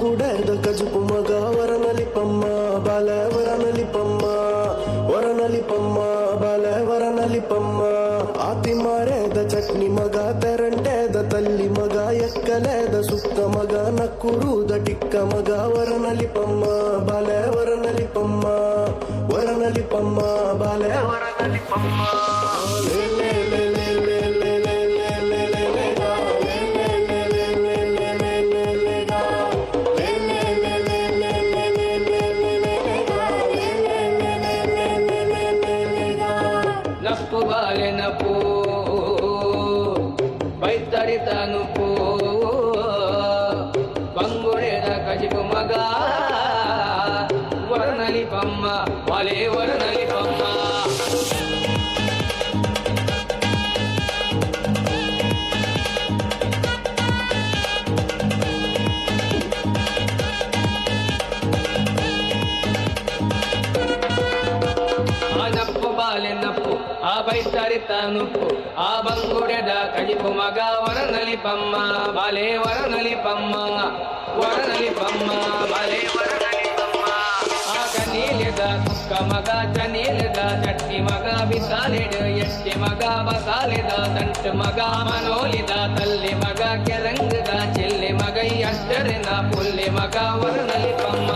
ಬಂಗುಡೆದ ಕಜುಕು ಮಗ ವರನಲಿಪಮ್ಮ ಬಾಲೆ ವರನಲಿಪಮ್ಮ ವರನಲಿಪಮ್ಮ ಬಾಲೆ ವರನಲಿಪಮ್ಮ ಆತಿ ಮಾರೇದ ಚಟ್ನಿ ಮಗ ತೆರಂಟೆದ ತಲ್ಲಿ ಮಗ ಎಕ್ಕಲೇದ ಸುಕ್ಕ ಮಗ ನಕ್ಕುರುದ ಟಿಕ್ಕ ಮಗ ವರನಲಿಪಮ್ಮ ಬಾಲೆ ವರನಲಿಪಮ್ಮ ವರನಲಿಪಮ್ಮ ಬಾಲೆ ವರನಲಿಪಮ್ಮ ನಪ್ಪು ಬಾಲೆ ನಪ್ಪು ಬೈತರಿತ ನುಪ್ಪು ಬಂಗುಡೆದ ಕಜಿಪು ಮಗ ವರನಲಿಪಮ್ಮ ಬಾಲೆ ವರನಲಿಪಮ್ಮ ನಪ್ಪು ಬಾಲೆ ನಪ್ಪು ಆ ಬೈತರಿತ ನುಪ್ಪು ಆ ಬಂಗುಡೆದ ಕಜಿಪು ಮಗ ವರನಲಿಪಮ್ಮ ಬಾಲೆ ವರನಲಿಪಮ್ಮ ವರನಲಿಪಮ್ಮ ಬಾಲೆ ವರನಲಿಪಮ್ಮ ಆ ಕನೀಲಿದ ಸುಕ್ಕ ಮಗ ಚನೀಲಿದ ಚಟ್ನಿ ಮಗ ಬಿಸಾಲಿಡ ಎಟ್ಟಿ ಮಗ ಬಸಾಲಿದ ದಂಟ ಮಗ ಮನೋಲಿದ ತಲ್ಲಿ ಮಗ ಕೆರಂಗದ ಚಿಲ್ಲಿ ಮಗ ಅಷ್ಟರಿನ ಪುಲ್ಲಿ ಮಗ ವರನಲಿಪಮ್ಮ